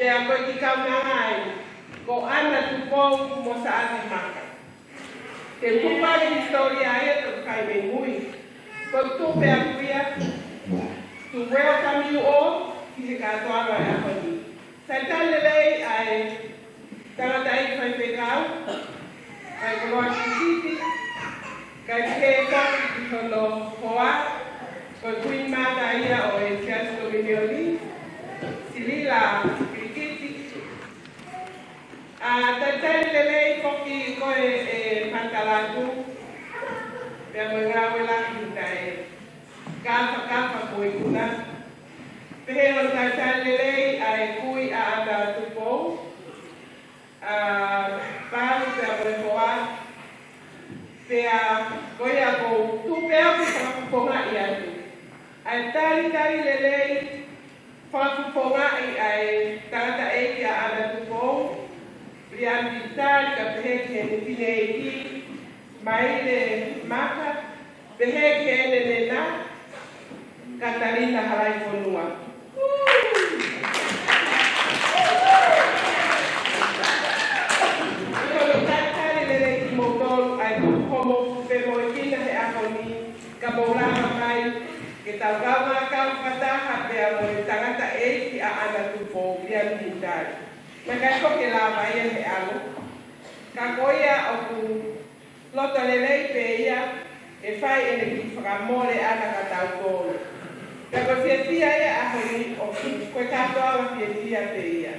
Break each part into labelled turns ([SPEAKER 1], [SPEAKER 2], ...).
[SPEAKER 1] Pe a koe ki kaunanga ai, ko ana tupou mo sa ati maka. Te pupa ni historia ai to kai me mui. Ko tu pe a kuia, to welcome you all, ki se katoa ai a koni. Sa tale lei ai, tangata ai kai pekau, kai koloa kisiti, kai keko ki kono hoa, ko kui mata ia o e fiasto milioni, silila krikiti. Tatari lelei koki koe pantalatu, pia mengawe la kita kafa koe kuna. Pero tatari lelei ai kui a ata tupou, paru pia brekoa, pia koe a kou tupea ku whakapuponga i atu. Ai tari lelei whakapuponga i ai tangata eiki a ata tupou, Brian Vital, ka peheke ne pineiki, maile maka, peheke ne nena, Katarina Harai Fonua. Ikono tatari lele ki motol, ai kukomo pemo ikina he akoni, ka maurama mai, ke tau gawa kau kataha pea mo e tangata eiki a ana tupo, Brian Vital. Maka ko ke la mai he alo. Ka koia o ku lota lelei pe ia e fai ene ki whakamore ana ka tau tōru. Ka ko fiatia ia a honi o koe katoa wa fiatia pe ia.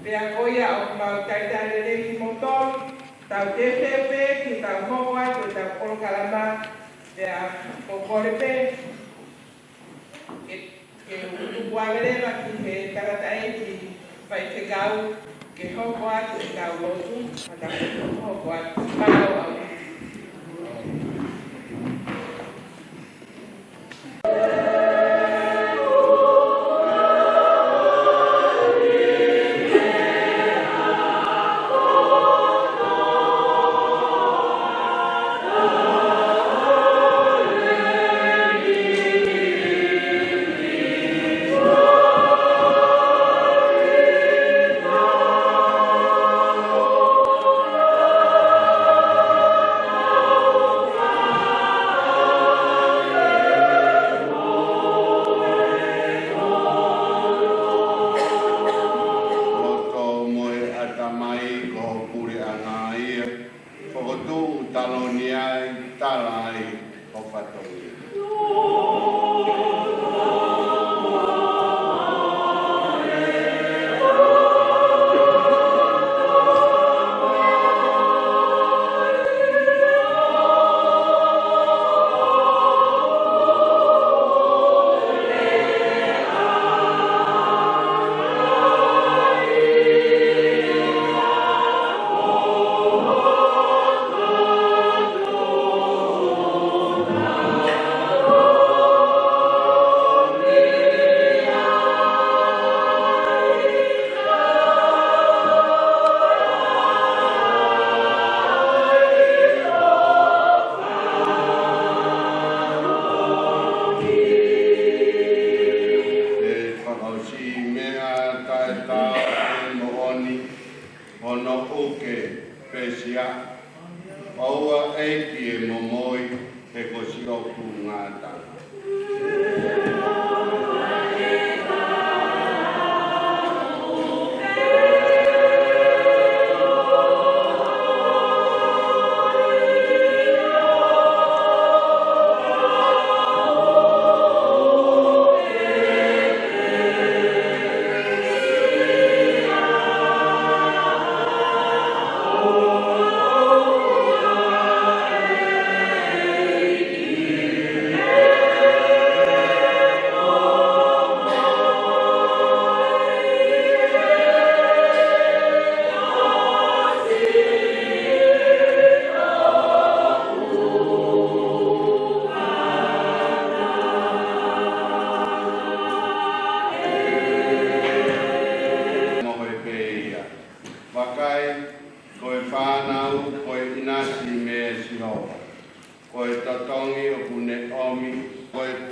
[SPEAKER 1] Pea koia o ku mau taita lelei ki motor, tau tepepe, ki tau hoa, ki tau kolo kalama, pea ko kore pe. Ke upuangereva ki he tangata ki Pai te kau, ke hoko atu te kau lotu, ata hoko atu, pakau au.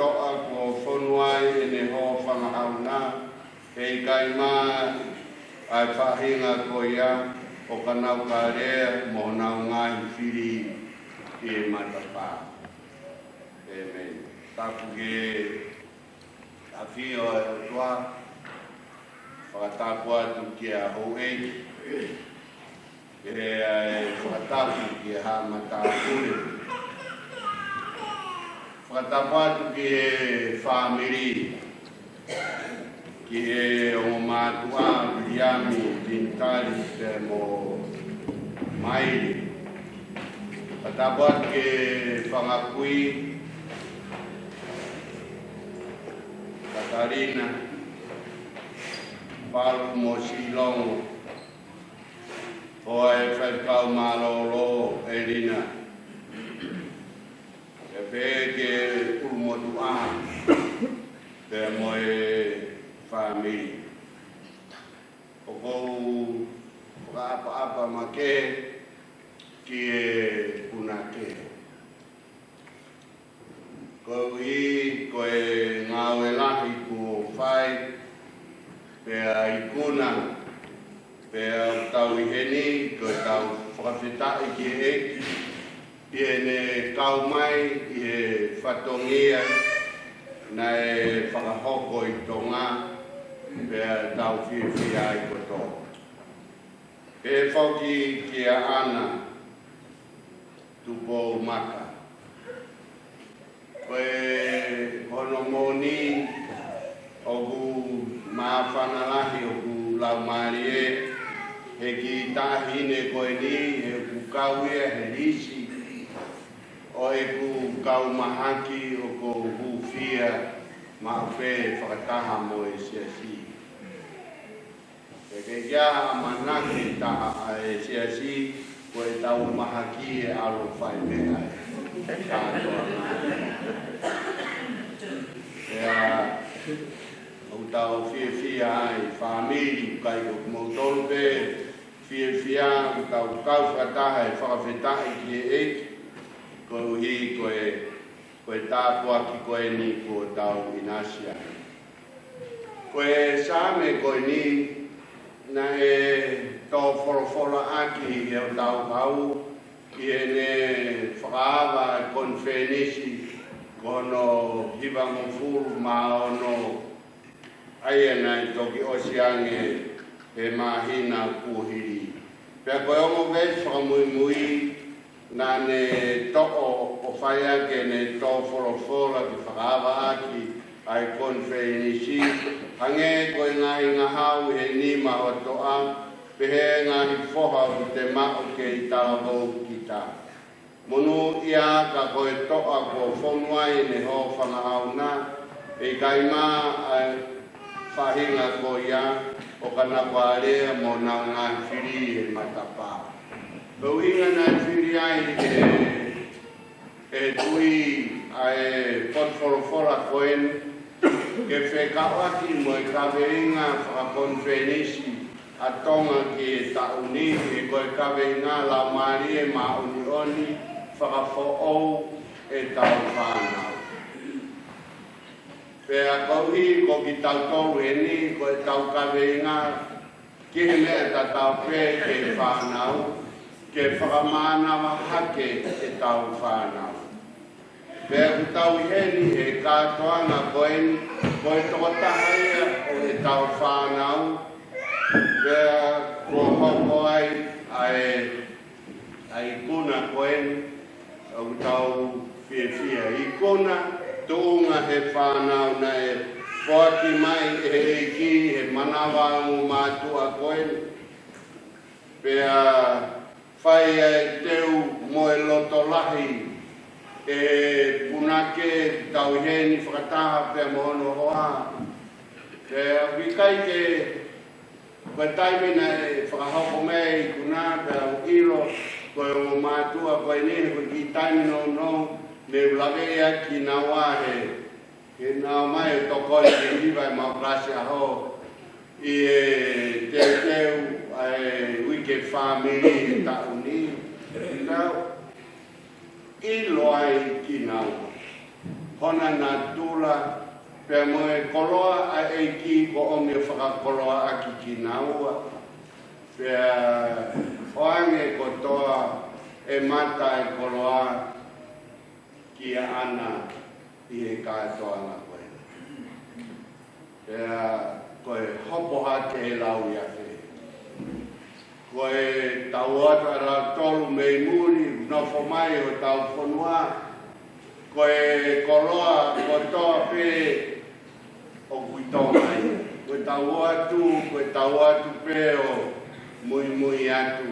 [SPEAKER 2] Toa ko whonuai e ne ho whangahauna, hei kai mā ai whahinga ko ia o kanau ka rea mo nau ngai whiri ki e matapa. Amen. Tapu ke awhio e o tua, whakatapu atu ki a hoi, e whakatapu ki a mata kure. Whakatapu atu ki e whamiri, ki e o mātua, Viliami, Tintari, te mo mairi. Whakatapu atu ki e whangakui, Katarina, Palu mo silongo, o e whaikau malolo e rina. E peke umotu a, te mo e whamiri. O kou whaapa ma ke, ki e punake. Ko i ko e ngau e lahi ku whai, pea i kuna, pea tau i heni, ko tau whakawhitai ki e, i e ne kau mai, i e whatongia, na e whakahoko i tonga, pea tau whiwhia i koto. E whauki ki a ana, tupo maka. Koe hono moni o ku mawhanalahi o ku laumari e he ki tahine koe ni he ku kauia he risi o e ku kaumahaki o ko hufia ma whe whakataha mo e siasi. E ke kia manaki taha e siasi koe tau mahaki e alo whai mea e. Ea, au tau whiawhia ai, whamiri, kai ko kumautolu pe, whiawhia, au tau kauwhataha e whakawhetahi ki e eki, ko uhi koe tāpua ki koe ni ko tau inasia. Koe sāme koe ni, na e tō whorowhora aki e o tau kau, i e ne whakaawa konwhenisi kono hiwa mofuru ma ono aia nai toki osiange he mahina kuhiri. Pea koe omo vei whakamui na ne to'o o whaiake ne tō whorowhora ki whakaawa aki ai konwhenisi. Hange koe ngai ngahau he nima o toa, pehe ngahi whoha o te mao ke i tāwau ki tā. Monu ia ka koe toa ko whonuai ne ho whangahau nā, e kai mā whahinga ko ia o kana wārea mo nā ngā whiri e matapā. Pau inga nā whiri ai e tui ai potwhorowhora koen, ke whekawaki mo e kaweinga whakakonwhenisi a tonga ki e tauni, e koe kaweinga la mari e mauni oni, whakawhoou e tau whanau. Pea kauhi ko ki tau tolu e ni, koe tau kaweinga, ki he mea ta tau pē ke whanau, ke whakamānawa hake e tau whanau. Pea ku tau heni e kātoanga koeni, koe tokotaha ia o e tau whanau, pea ko hoko ai kuna koeni, au tau whiawhia i kuna, tuunga he whanau na e whaki mai e eki, he manawa ngu mātua koeni, pea whai e teu mo e loto lahi, e punake tau heni whakataha pia mohono hoa. Pea wikai ke koe taimina e whakahoko mea i kuna pia o ilo koe o mātua koe nehe koe ki taimina o no me ulawea ki nā wahe ke nā mai o tokoi ke hiwa e maukrasi aho i e teu e wike whamiri e tauni ilo ai ki nau. Hona nā tūla, pia moe koloa a e ki ko o me whakakoloa aki ki naua, Pea hoange kotoa e mata e koloa kia ana I e kātoanga koe. Pea koe hopo hake e lau ia te. Koe tau ata rau tolu mei muri, nofo mai o tau whanua. Koe koloa kotoa pe o kuitonga ai. Koe tau atu pe o mui atu.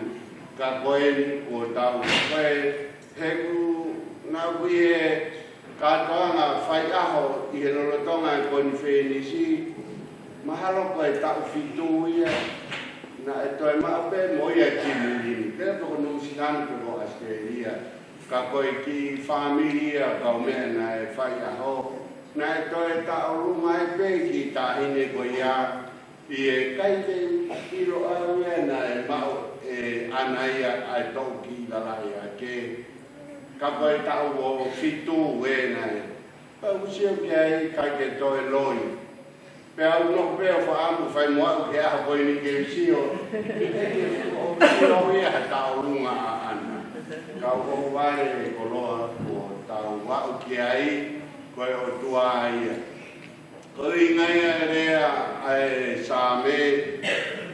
[SPEAKER 2] Ka koe ni o tau. Koe heku na kuie kātoanga whai aho I he lolotonga e koe ni whenisi. Mahalo koe tau whitu ia. Na e toi maape mo ia ki muli. Pera toko nusinanu pe ko Australia. Ka koe ki familia kau mea na e whai aho. Na e toi tau runga e pe ki tahine koe ia. I e kaite ilo au ia na e mao e anaia ai tau ki lalai a ke. Ka koe tau o fitu e na e. Pa usio ki ai kaite toi loi. Pe au no pe o whaamu whai moa ke aha koe ni ke usio. O usio ia tau runga a ana. Ka o wale e koloa o tau wau ki ai koe o tua ia. Koe ingai a rea ai sa me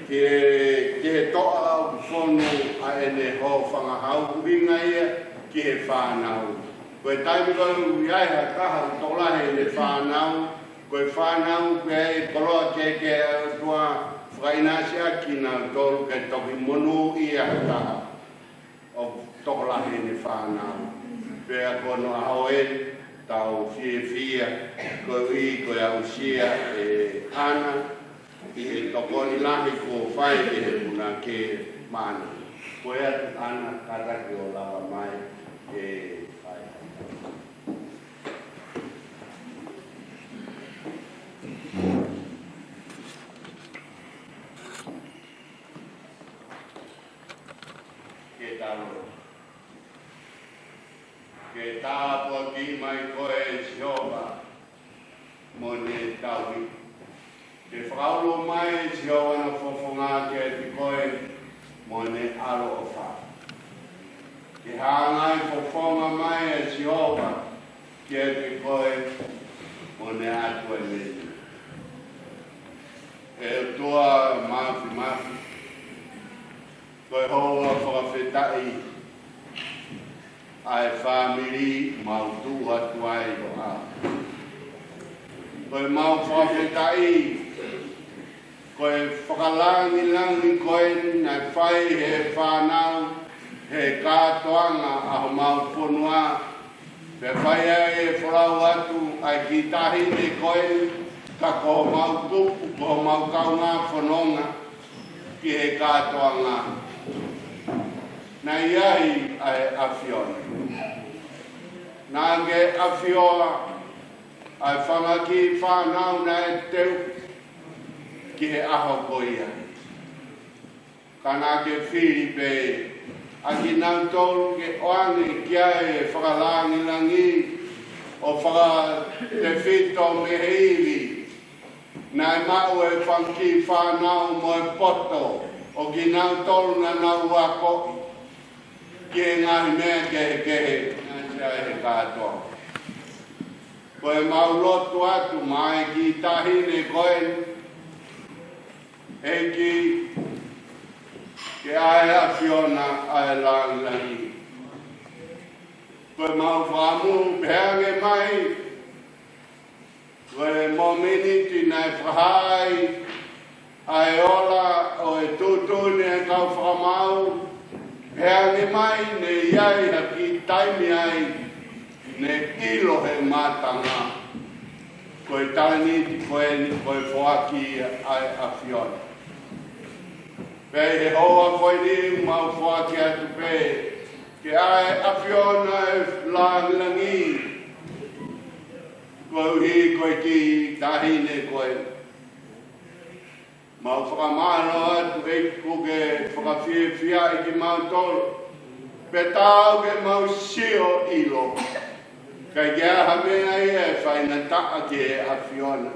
[SPEAKER 2] ke toa au whonu a ene ho whangahau ingai a ki he whanau. Koe taimi koe iai ha kaha tolahe ne whanau. Koe whanau pe e koloa ke tua whainasi a kina tolu ke toki monu ia kaha. O tolahe ne whanau. Pe a kono ao e tau fia koe I koe au sia e ana I he tokoni lahi ko whai ke he puna ke mana. Koe atu ana kataki o lawa mai e whai. Ke talo. Ke tāpua ki mai koe Jehova mo ne taui. Ke whakaulo mai Jehova na whawhonga ke ti koe mo ne alo o wha. Ke hāngai whawhonga mai Jehova ke ti koe mo ne atu e meni. E tua mafi. Koe hoa whakawhetai ai family mau tu atu ai o a. Koe mau whawhetai, koe whakalangi koe na whai he whanau, he kātoanga aho mau whonua. Pe whai ai e whorau atu ai ki tahine koe, ka ko mau tupu, ko mau kaunga whanonga ki he kātoanga. Na iai ai awhiona. Nā nge awhioa ai whamaki whanau na e teu ki he aho koia. Ka nā ke whiri pe a ki nau tolu ke oangi kia e whakalangi langi o whaka te whito me heiwi. Nā e mau e whanki whanau mo e poto o ki nau tolu na nau wako. Ke ngahi mea kehe, nā he kātoa. Koe mau lotu atu, mai ki tahine koe, he ki ke ae awhiona ae langi. Koe mau whamu pehange mai, koe mo miniti nai whahai, ae ola o e tutuni e kau whamau, Heange mai ne iai haki taimi ai ne ilo he matanga. Koe tani koe ni koe whoaki ai awhiona. Pei he hoa koe ni mau whoaki atu pe. Ke ai awhiona e langi. Koe uhi koe ki tahine koe. Mau whakamano atu e kuke whakawhiawhia I ki mau tolu. Pe tau ke mau sio ilo. Kai kia hamea ia e whaina taa ki e awhiona.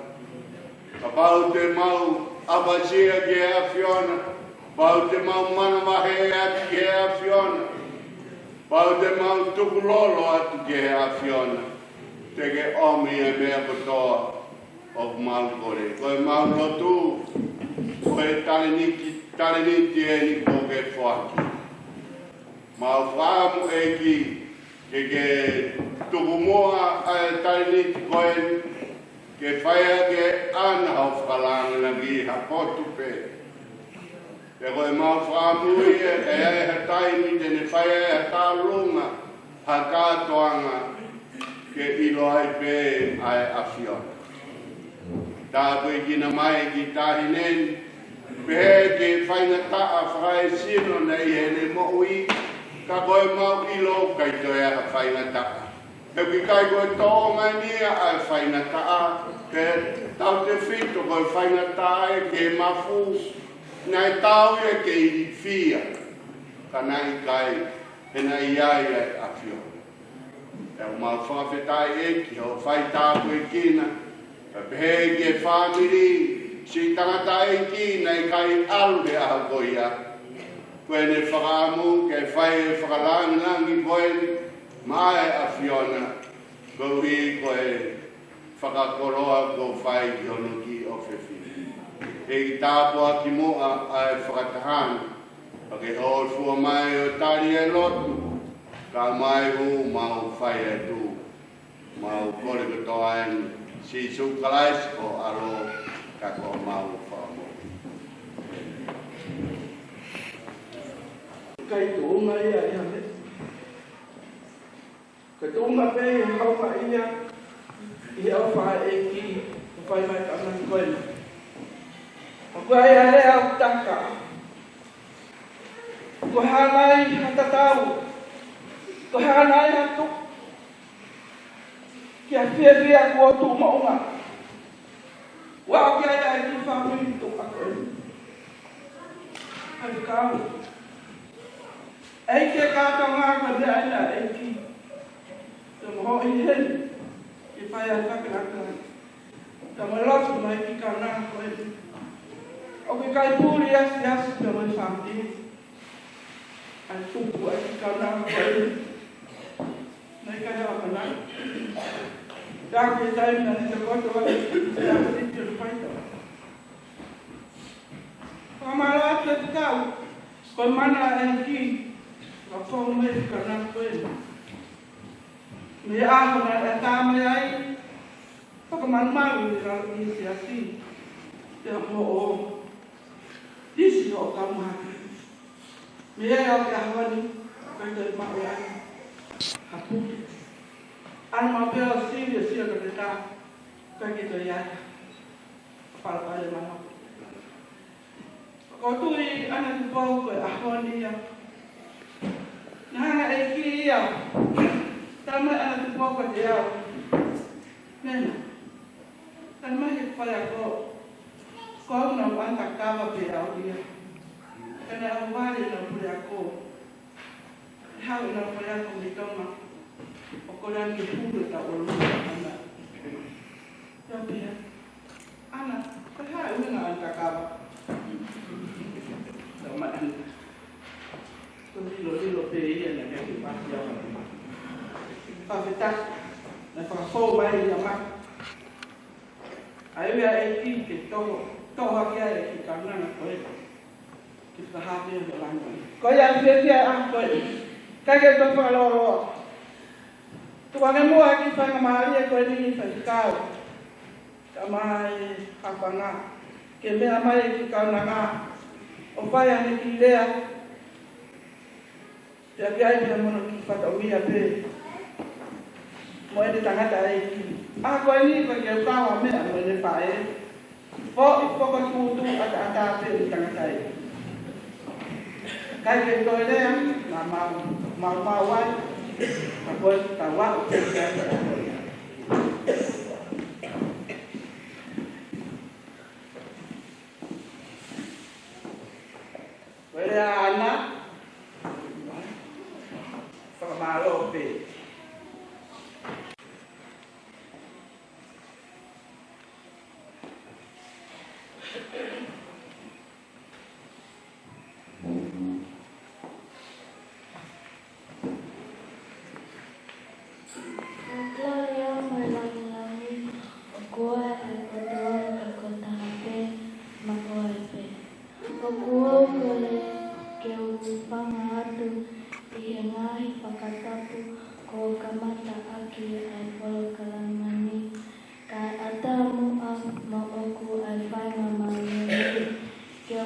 [SPEAKER 2] Ka pau te mau awasia ki e awhiona. Pau te mau mana mahe atu ke a fiona. Pau te mau tuku lolo atu ke a fiona. Te ke omi e mea kotoa o mau kore. Koe mau lotu, koe taleniti e ni ko ke whaki. Mau whaamu e ki ke tuku moa a taleniti koe ke whaia ke ana hau whakalanga na ki hapotu pe. Te koe mau whaamui e ha taimi tene whaia e ha tālunga ha kātoanga ke ilo ai pe ai awhiona. Tā koe kina mai ki tāhi neni, pehe ke whainga taa whae sino nei he ne mo'ui, ka koe mau ilo kai toi a whainga taa. He ki kai koe tōnga nia ai whainga taa, ke tau te whito koe whainga taa e ke mafu, nai tau e ke iri whia, ka nai kai, he nai iai ai a whiona. E o mau whawhetai e ki ho whai tāpu e kina, ka pehe ke whamiri, si tangata e ki nei kai alu he aha koia. Koe ne whakaamu ke whai e whakalangi koe mai a whiona, ko i koe whakakoroa ko whai ki hono ki o whewhi. E ki tāpua ki moa a e whakatahana, pa ke hoi fua mai o tari e lotu, ka mai hu mau whai e tu, mau kore katoa eni, si sukalais ko alo ka ko mau whamo.
[SPEAKER 3] Kai tōnga ia ia me. Kai tōnga pe e hauka ia, i au whae e ki, o whai mai ka anani koe. A koe ai ale au taka. Koe hanai hatatau. Koe hanai hatu. Kia whiawhia kua tū maunga. Wao kia ai ki whamui tō a koe. Hai kāu. Ei ke kātau ngā koe mea ina e ki. Te moho i heni. Ki whai ai whakaraka. Te malotu mai ki ka nā koe. O ke kai pūri asi te mai whamui. Ai tupu ai ki ka nā koe. Nei kai hawa kanai. Dāku e taimina ni te koto wai, te ako titi o whaita. Whamara atu e te tau, koe mana e ki, ka whau mei ka nā koe. Me āhona e tāmai ai, whakamanumaru i rau i si asi, te mo o disi o kamuhaki. Me e au te ahawani, kai te mawe ai, hapuki. Ana ma pēo sīria sia ka te tā, kai ki toi ai, whāpai e maha. Ko tui ana te pau koe ahoni ia. Nahanga e ki ia, tamai ana te pau koe te au. Nena, tamai he whai a ko, ko au na wanta kawa pe au ia. Kena au wāre na pure a ko. Hau na whai a ko mi tonga. O kore angi pūre ta o lua ana. Ia pia. Ana, koe hae unga anta kawa. Tau mai ana. Ko lilo pe ia na kia ki pati awa. Whawheta, na whakafou mai ia mai. Ai mea e ki ke toho kia e ki karunanga koe. Ki whahapea me langa. Koe ia whiawhia a koe. Kage tō whakaloroa. Tuange mua ki whanga maharia koe nini whaitikau. Ka mai hawhanga. Ke mea mai ki kaunanga. O whai ane ki lea. Te apiai pia mono ki whatauia pe. Mo ene tangata e ki. Koe ni koe ke ukawa mea mo ene whae. Fo i whoko tūtu ata pe ni tangata e. Kai ke toi lea, na mau wai. Koe ta wau te kia. Koe lea ana. Whakamaro pe.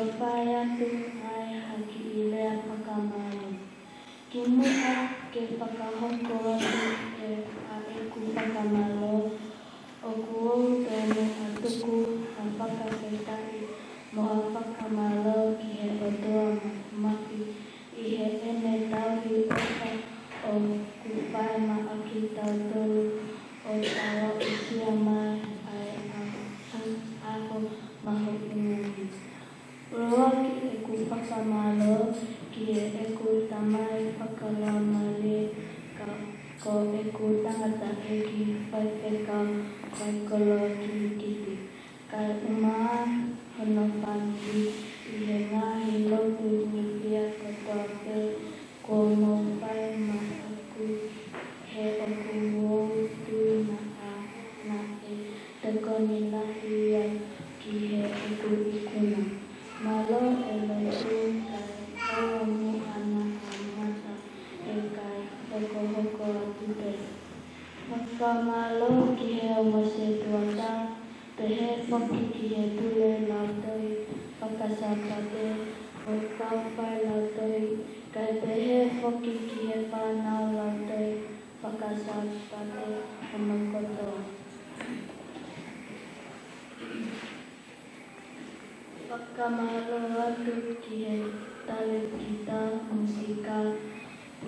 [SPEAKER 4] whawhai atu ai haki I lea whakamalo. Ki mua ke whakahoko atu e a eku whakamalo, o kuou tonu a tuku a whakawhetai mo a whakamalo ki he otoa mahi I he ene tauhi oka o kuwhai ma aki tau tolu o tawa usia mai ai aho maho inumi. Roa ki eku whakamalo ki he eku tamai whakalamale ko eku tangata eki whaipeka waikolo ki kiti. Kai umaa hono whangi I he ngahi lotu ni pia katoa pe ko mo whai ma aku he oku wou tui na e tekoni lahi ia ki he eku ikuna. Malo e lotu kai awa mu ana a mata e kai hoko atu te. Whakamalo ki he omose tuata, te he whaki ki he tule lautoi, whakasapate, o kawhai lautoi, kai te he whaki ki he whanau lautoi, whakasapate, o makotoa. Whakamalo atu ki he tale kita musika,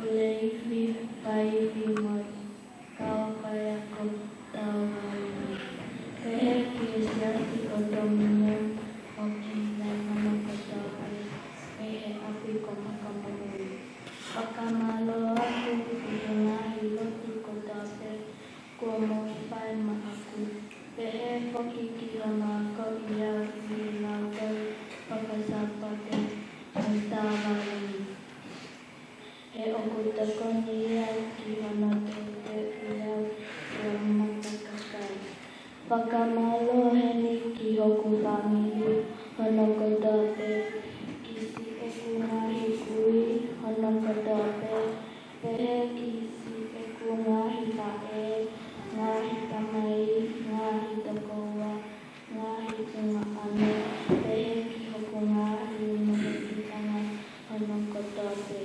[SPEAKER 4] ule iwi whaiwi moi, kawhai ako tau haui. Pehe ki e siati o domino o ki nei manakotoa pehe api ko makamoroi. Whakamalo atu ki he ngahi lotu kotoa pe kua mo whai ma aku. Pehe whoki ki hana ko ia I lautoi whakasapate o tāwai. He oku takoni ia ki hana te iau o matakakai. Whakamalo heni ki hoku whamiri hono kotoa pe. Kisi eku ngahi kui hono kotoa pe. Pehe kisi eku ngahi tae, ngahi tamai, ngahi tokoua, ngahi tunga ane. Pehe ki hoku ngahi mahititanga hono kotoa pe.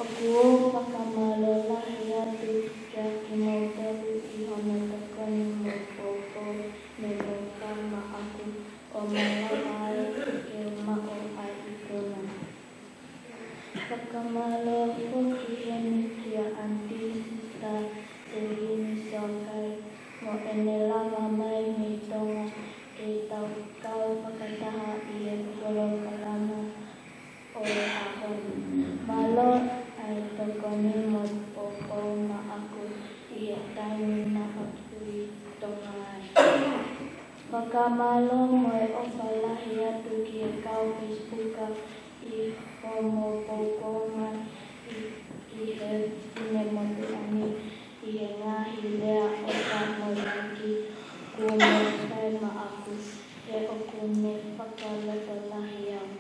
[SPEAKER 4] Oku o whakamalo lahi atu kia ki mautaru I hono takoni mo pōpō me mo kama aku o malawai ke mao ai I tona. Whakamalo hoki heni kia antisista te hini sokai mo ene lava mai me tonga ke tau kau whakataha I e kolo kalama o e ahoni. Malo ai tokoni mo pōpō ma aku I he taimi na apui tonga ai. Whakamalo mo e ofa lahi atu ki e kau Facebooka I homo pōpō mai I he tine motu ani I he ngahi lea oka mo laki kua mo whai ma aku he oku me whakaleto lahi au.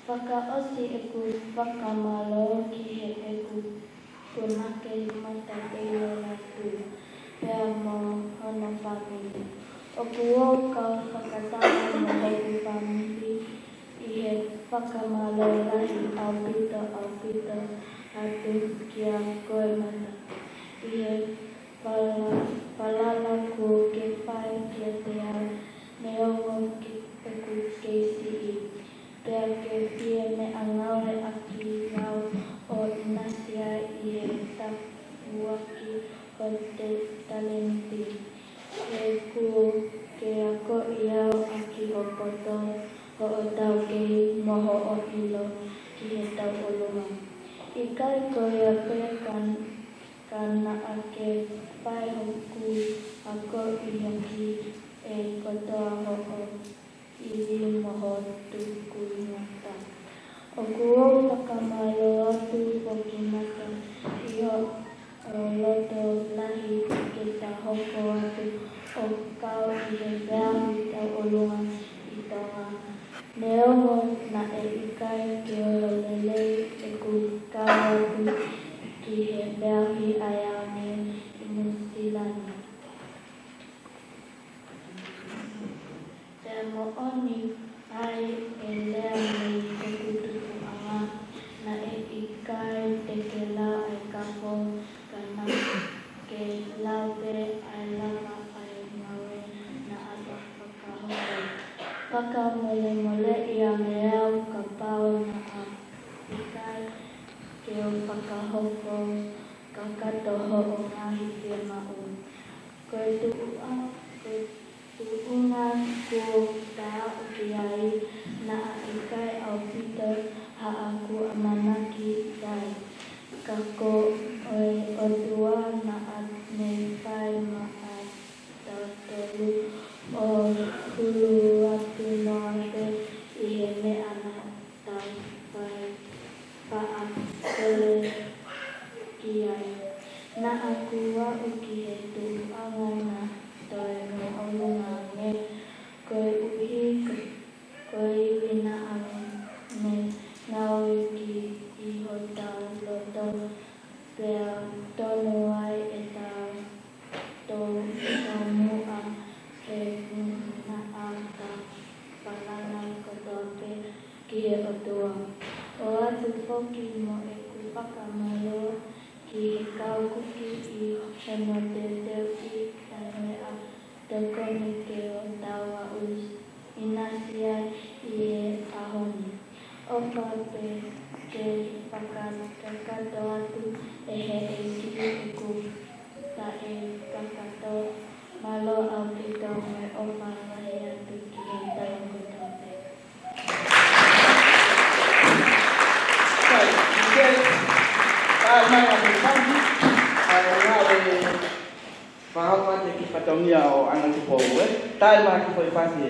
[SPEAKER 4] Whakaosi eku whakamalo ki he eku tunake mata teio latu pea mo hono whamiri. Oku o kau whakataha mo hoku whamiri I he whakamalo lahi au pito atu kia koe mata. I he palala kua ke whai kia te au me ongo ki eku keisi I. Pea ke pie me angaure aki ngau o inasia I he tapuaki o te talenti. He kuo ke ako I au aki o poto o tau kehi moho o hilo ki he tau olunga. I kai koe a pea kana ake whai hoku ako I haki e kotoa ho'o I moho tuku ngata. O kuo whakamalo atu hoki mata I o loto lahi ke ta hoko atu o kau I he veahi tau olunga I tonga. Me ongo na e ikai ke olo lelei e ku kau atu ki he veahi ayane I Musilani. Te mo oni ai e lea anak tau paakele kiai. Na aku wa uki hetu angana toe no olungange koe uhi koe wina ame ngau ki I hotau loto pea tonu ai e tau tomu a e na a ta palana kotope ki e otua. O atu poki mo e kupakamalo ki kau kuki I heno te teu I tane a te koni ke o tawa us inasia I e ahoni. O pape ke pakakato atu e he e ki e ku ta e kakato malo au ki tau me o malahi atu ki e tau kotope.
[SPEAKER 3] Mai aku pagi, ada bahawa kita patungnya o anak tu bawa, tai mai kita pasti.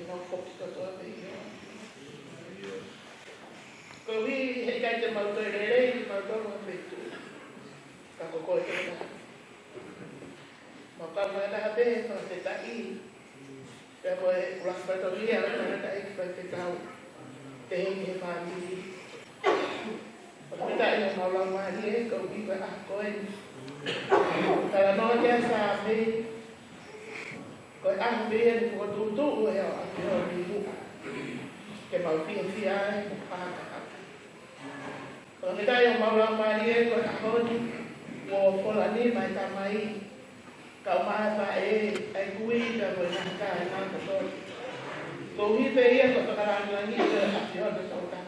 [SPEAKER 3] no kopito toa pe ia. Ko wi he kai te mau toi rei, mau tono pe tu. Ka ko te na. Ma ka mai na be no te tai. Pe ko e ula pa to ia na ta e pa te tau. Te he family. Pa ta e no la ma ni ko wi pa ko e. Kala no ya sa me. Ko ang be ni ko tu tu e a ko ni mu. Ke mau fia e pa ka. Ko ni ta yo mau la ma ni ko ko ni wo ko la ni mai ta mai. Ka ma pa e kui ka ko na ka na ko. Ko hi pe ia ko ka ra ni ni e a yo de so ka.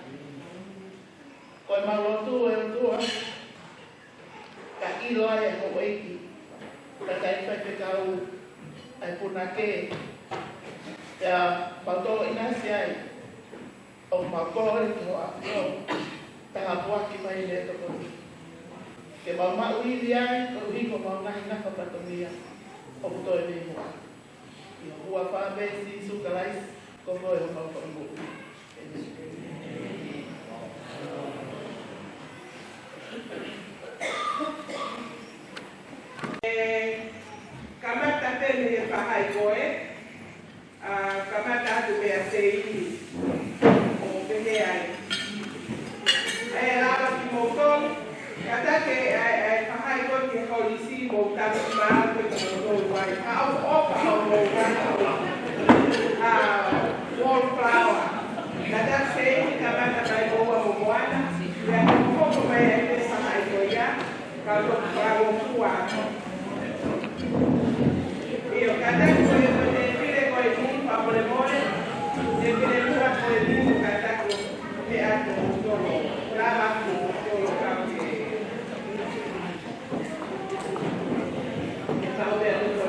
[SPEAKER 3] Ko ma lo tu e tu ka i lo e ko e ki. Ka tai pa te ka u ai puna ke. Ya pa to ina sia o ma ko e ko a yo. Ta bua ki mai le to ko. Ke ma ma ui dia ko hi ko ma na ina ko pa to mia. O to e ni mo. Yo hua pa be si su kalais ko ko e ma ko mo.
[SPEAKER 1] Kamata tene e whahai koe, kamata atu mea te iwi o pehe ai. E rawa ki mōtonu, kata ke whahai koe ke holisi mō tatu maa koe ka mōtonu wai. Hau opa o mō wallflower. Kata se i kamata mai mōa mō moana, ia te koko mai e te whahai koe ia, ka mō kua. Io cada con le pide con il punto a volemone e che le pura con il punto cada con che ha solo brava solo cambie stavo bene tutto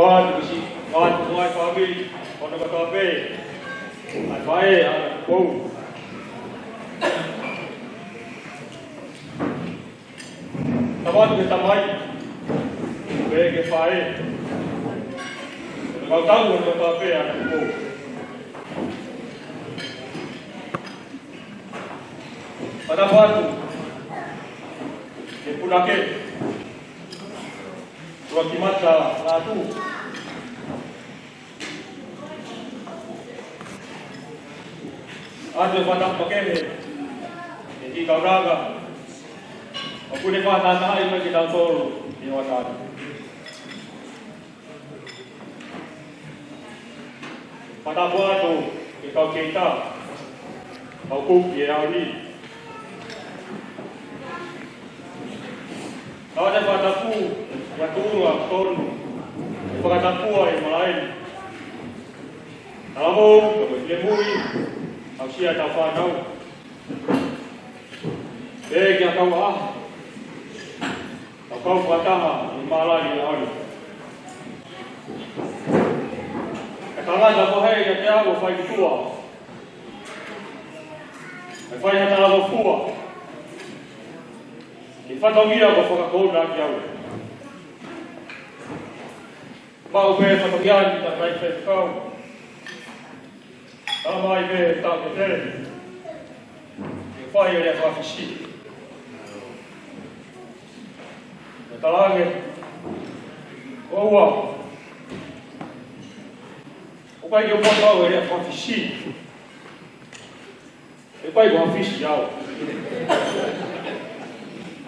[SPEAKER 5] Quando si quando vai família, quando vai tope, vai a pou. Tamat ke tamai, be ke fai. Mau tahu quando tope a pou. Pada waktu, dia pun akhir. Waktu mata lalu, ada pada pakai jadi kau raga. Aku ni pada tak ini kita tol di waktu. Pada waktu kita kita, aku dia ni. Ada padaku waktu waktu padaku yang lain. Kamu lemui, aku ada faham. Yang kau kau patah malah di lawan. Kalau ada bahaya yang tiada faham tua, faham yang tiada tua. Fatogia ko whakakona ki au. Mau pe fatogia ni ta kai fe kau. Tamai pe ta ke tere. Ke whai ere whawhisi. E talange. Oua. O pai ke o patau ere whawhisi. E pai whawhisi au.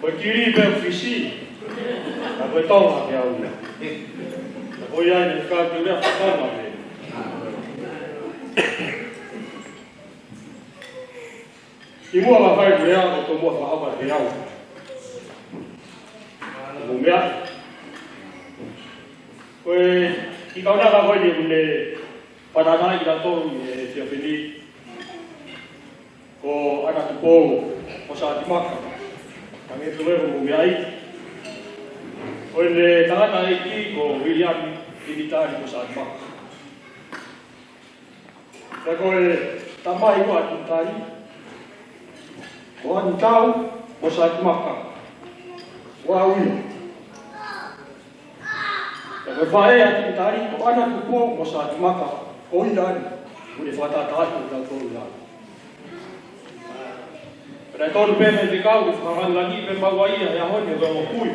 [SPEAKER 5] Koe kiri pe ofisi, a koe tonga ke au. A koe ai ni ka te rea whakama me. Ki mua ma whai kurea o tō mua whahapa te au. Mo mea. Koe, ki kaunaka koe ni une whananai ki la tōru e whia whini. Ko ana tupou, o sa atimaka. Kami tuwe mo miai. Oleh tangata iki ko William Dimitari ko sa atmak. Ako tamai ko atutari. Ko antau ko sa atmak. Wawi. Ako fae atutari ko anak ko sa atmak. Ko idan. Ko ni fata ta ko idan. Pada tahun peme di kau, sekarang lagi pembawai yang hanya bawa kui.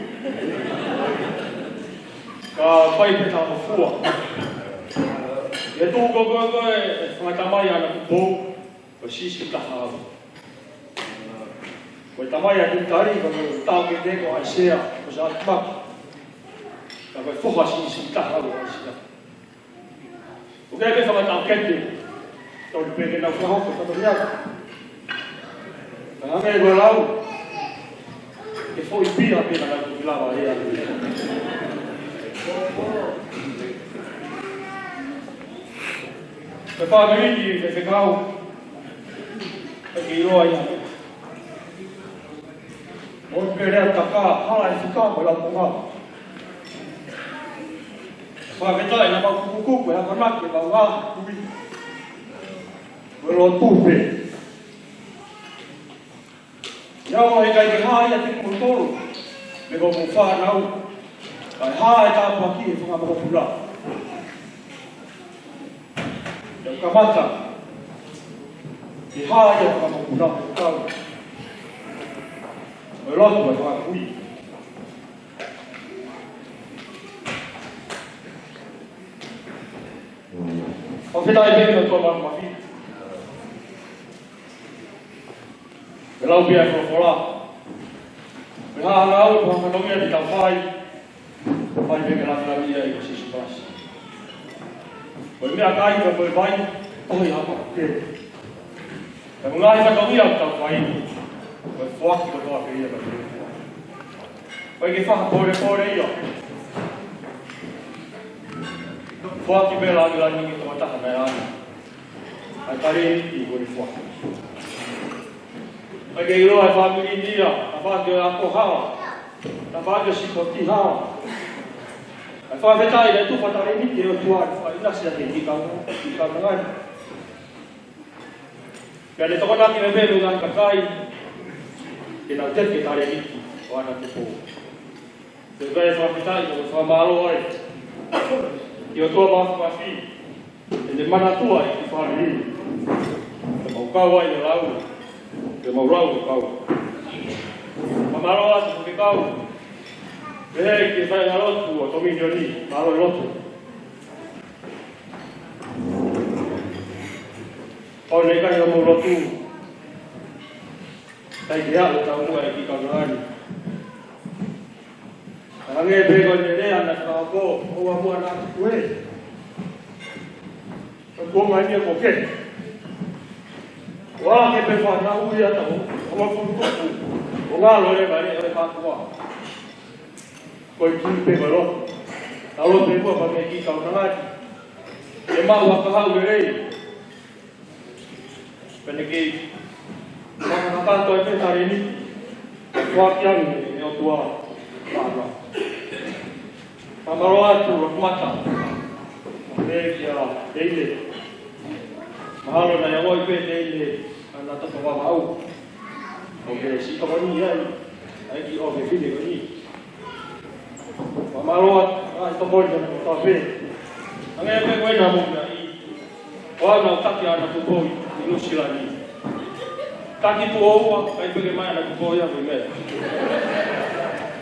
[SPEAKER 5] Kau pai peta mafua. Itu kau semacam yang nak bau, bersih kita tahu. Kau tamai yang tadi kau tahu kita kau Asia, kau saat mak. Kau fokus kita tahu Asia. Okey, kita sama tahu kita. Tahun peme nak faham kau tahu ni. Kami belau, que foi pia pela na lava aí. Prepara aí que ficou. Aqui roia. Onde querer tacar, hala ficar bola com. Só que tá na buku ya kana ke bawa kubi. Belum tupe. Yang mereka dihai yang motor, mereka mufar nau, hai tak pagi faham apa pula. Yang kamata, dihai yang faham pula kau, belum berfaham kui. Kita ini betul mafi. Kalau biar berkolah, berhalau bermandomnya di kafai, kafai bergerak lagi ya ikut siswas. Bermia kai berbaik, oh ya apa? Dan mulai mandomnya kafai, berfuak berdoa dia berdoa. Bagi faham boleh ya. Fuak bela lagi kita matah bayan. Atari ibu fuak. Bagi ilo ai family dia, apa dia aku hawa. Apa dia si koti hawa. whawhetai nei tupatare ni te o tuari whainasi a te tikau ngani. Pea ne tokonaki me pēru ngai kakai, ke nau teke tare niki o ana te pō. Te kai whawhetai o whamaro ore, ki o tua mawhawhi, e ne mana tua i ki wharerini. Te maukau ai ne lau, te maurau o kau. Whamaro atu ke kau, Pehei ki whai ngarotu o tomini o ni, maro i rotu. O nei kai o mo rotu, tai ki hao tau mua e ki kaurani. Hange pego ni rea na kako, o a mua na kue. O kua mai mia ko ke. Wa ke pe wha na ui ata o ma furukuku. O ngā lore mai e whakua. Koi ki pe maro. Talo pe mua pa me ki kaurangati. E mau a kahau le rei. Pene ki makakanto e petare ni. Kua kiangi e o tua whaka. Pamaro atu o kumata. Me ki a teile. Mahalo na iangoi pe teile. Ana tapa wawa au. O ke si kama ni ai. Ai ki o ke whine ko ni. Pamaro ai topoi na ta pe. Ange pe koe na muna i. Wau na taki ana tupoi i nusila ni. Taki tu oua, ai peke mai ana tupoi a me mea.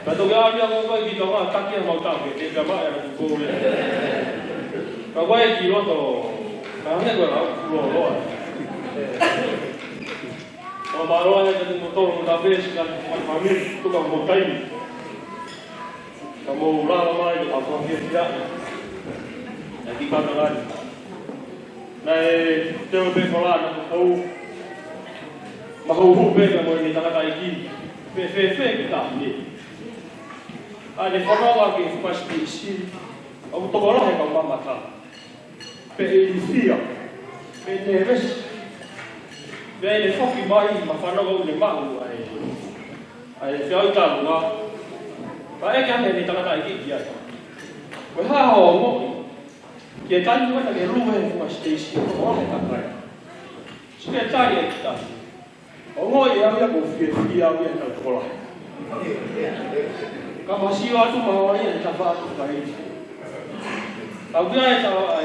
[SPEAKER 5] Kato ke awia ko koe ki ka maa taki a mautake, ke ka mai ana tupoi a. Ka koe ki roto, ka hange koe lau kulo loa. O maroa e kati motoro na pesi ka famili tuka motaimi. Ka mou rara mai ka whawhia whia. Na ki kata gani. Na e teo pe kola na kukau. Mahau hupe ka moe ni tangata i ki. Fe ki ta ni. A ne whanawa ki whapasti isi. Au tokolahe ka mamata. Pe e ni fia. Pe ne resi. Pe ne whoki mai ma whanawa ule mahu ai whiau tālu ngā. Ka eke ake ni tangata i ki ai. Koe haha o moki. Ki e tani wata ke ruhe whapasti isi. O ane takai. Sike tari e ki tani. O ngoi e awia ko whia awia tau tokolahe. Ka masio atu mawa ia e tawha atu ka isi. Tau kia e tawa e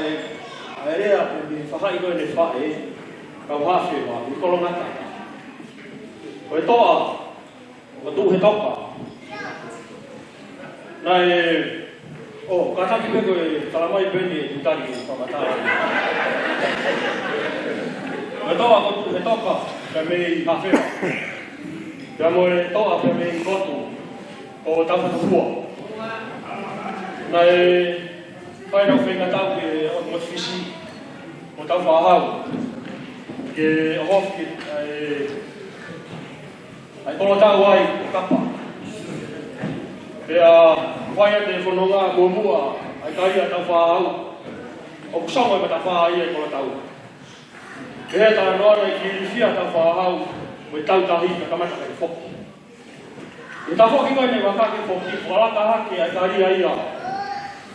[SPEAKER 5] rea e whahai koe ne whae, ka whawhi wa, i kolo ngata. Ko e toa, o tu he toka. Nā ka taki pe koe talamai pene e tutari e whamatara. Ko e toa ko tu he toka, ka me i hawhewa. Ka mo e toa ka me i kotu, o tawhata fua. Nā whainau whenga tau ke o motfisi, o tau whahau. Ke hof ki ai kono tau ai o kapa. Pea whaia te whanonga muamua, ai kaia tau whahau. O kusonga me tau whahau ai kono tau. Pea tā noana i ki whia tau whahau, mo i tau tahi ka kamata kai whoki. E tā whoki koe ne wakake whoki, whalata hake ai kaia ia.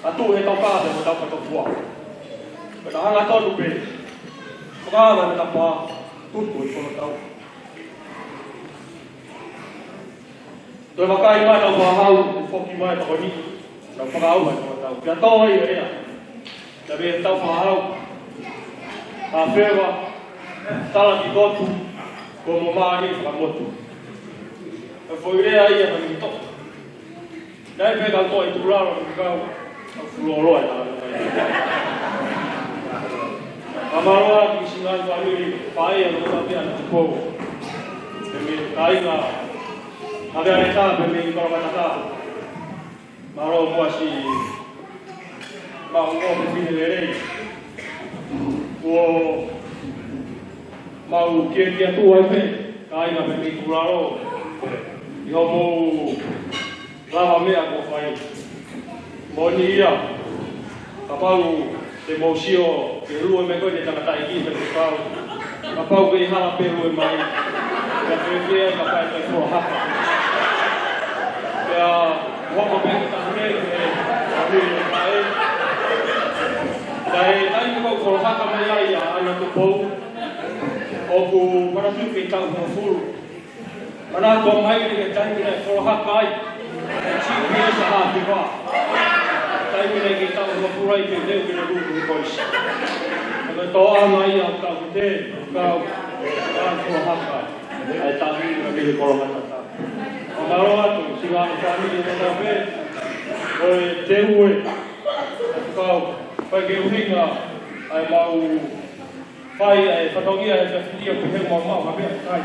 [SPEAKER 5] A tu he tau kāpe mo tau katopua. Ko ta hanga tonu pe. Ko kāma me tapa tutu i kono tau. Toi wakai mai tau wahau, whoki mai tau ni. Tau whakau mai kono tau. Kia tō hei rea. Kia me tau whahau. Tā whewa, tala ki kotu, ko mo maari whakamotu. E whoi rea ia mai ki toku. Nei pe kau tō i tūraro ki kau. Floroi Amaroa ki singai whauri whae a nota pia na tukou. Pe me kainga hawea ne tā pe me i karamata tā. Maro mua si maungo pe whine le rei. Ua mau kia kia tū ai pe. Kainga pe me i kuraro. I homo lava mea ko whai. Moni ia, ka pau te mōsio ke rua me koe te tangata i ki te pau. Ka pau ke i hala pe rua mai, ka whewhea ka pai kai kua haka. Pea, wako pe ki taha mei ke, ka hui ka ko haka mai ai ana to pou. O ku para tu ke tau mo fulu. Ana ko mai ke tai ke ko haka ai. Chi ke sa ha ti ba. Tai ke tau mo fulu ai ke deu ke lu ko isi. Ko to ana ai au ka te ka ko haka. Ai ta ni ke ko haka. Amaro atu siga family na pe. Oi te ue. Kau pagi uhinga ai mau pai ai patogia ai filia ko he mau ma be kai.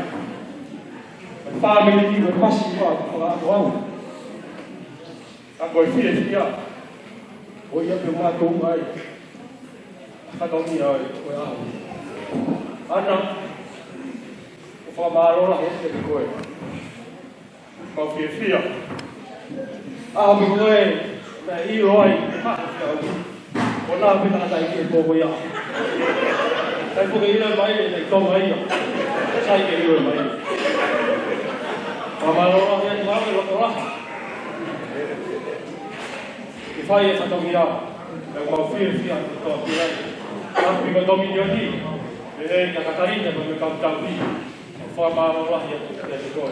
[SPEAKER 5] Family ni ko pasi ko ko au. Ako filia. Oi ya pe ma tu ai. Patogia ai ko au. Ana ko fa maro la he ko. Kau filia. Ah, boleh. Nah, ini roy. Ona pina tai ke ko ya. Tai ko ira mai le ko mai ya. Sai ke ira mai. Pamalo ya ni mai lo ora. Ki fai fa to mira. E ko fia to pira. Tapi ko dominio ni. E ka Catarina ko me ka tavi. Pamalo ya ko.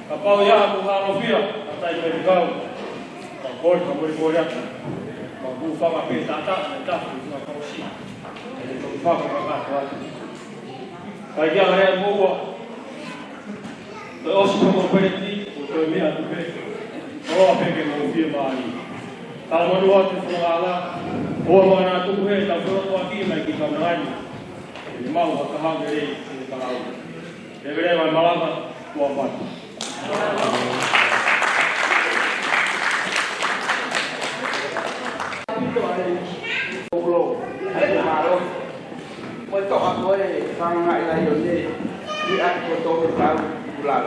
[SPEAKER 5] Kapau ya ko ha fia. Tai ke gau. Ko ko ya. Aku fama pe tata na kausi. Ele fama ka ka. Kai ya re mo bo. O si mo pereti, o to me atu pe. O pe ke mo fi mai. Ta mo do atu fo ala. O mo na tu he ta fo to aki mai ki ka nani. Ele mau ka ha gere ni ka au. Devere mai malama ko pa.
[SPEAKER 3] Ulo, ada malu. Mereka apa sang nak layan ni, dia foto tahu bulan.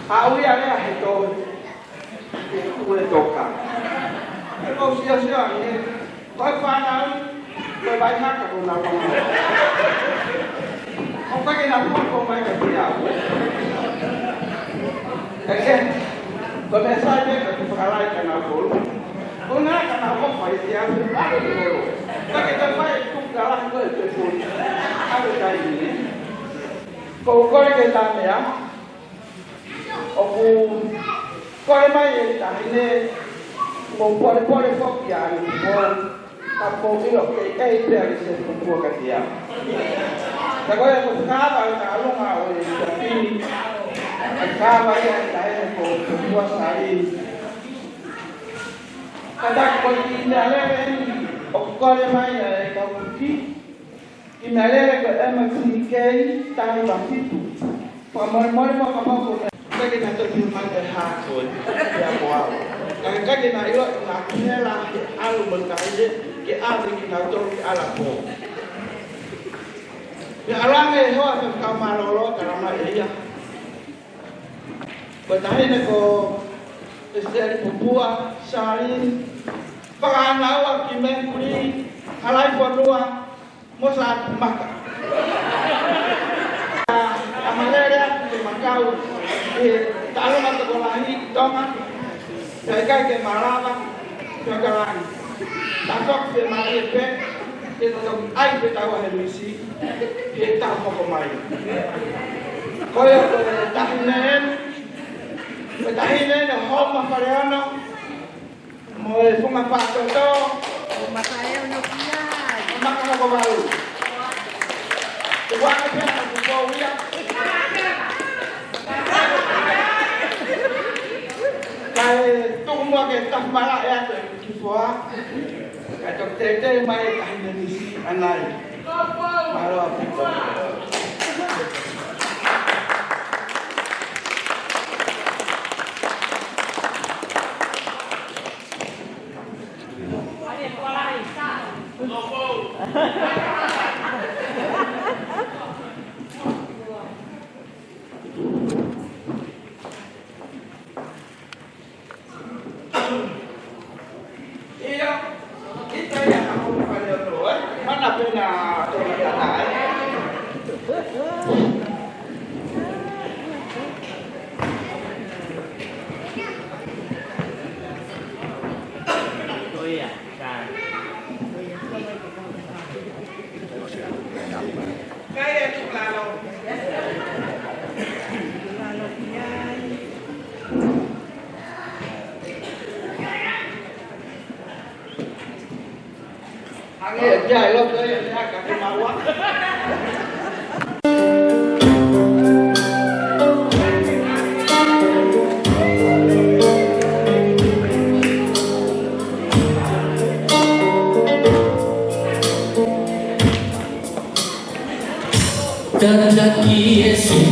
[SPEAKER 3] Awi ada itu, itu boleh toka. Kalau sia-sia ni, kau pandang, kau banyak kau nak apa? Kau pakai nama kau banyak dia. Kan? Kau biasanya kau peralai kenal dulu. Una kenapa dia ada dulu. Tapi tanpa itu galah ke telefon. Ada kali ini. Kau kita ya. Aku kau mai tak ini membuat fok yang buat tapau ini oke dari sebuah kerja. Kalau yang sekarang kalau mau tapi sekarang yang saya mau buat hari. Kadang kau inalele okole mai kau ki inalele kau emaksinike tani bafitu pamor mo kapako kage na to human ha ko ya ko kage na ilo na kinela alu mengkaje ke ari na to ala ko ya alange ho ka kamalolo karama iya batahine ko Esteri Pupua, Sarin, Paganawa, Kimen Kuri, Halai Ponua, Mosa Maka. Amalera, Macau, Taloma Tokolahi, Toma, Jaga ke Maraba, Jagalan. Takok ke Maripe, itu ai betawa Helisi, kita Mokomai. Koyo tahinen Betahine na homa pareano mo funga pato to
[SPEAKER 6] Masayo no kiai.
[SPEAKER 3] makana ko baru. Wa ka pena ko ko wiya. Kai tu mo ke tak mala ya to kifwa. Kai to tete mai tahine ni si anai. Maro apito. Angin dia lo saya akan kemauan.
[SPEAKER 7] Daqui esse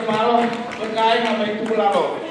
[SPEAKER 3] Malo, berkait nama itu lalu.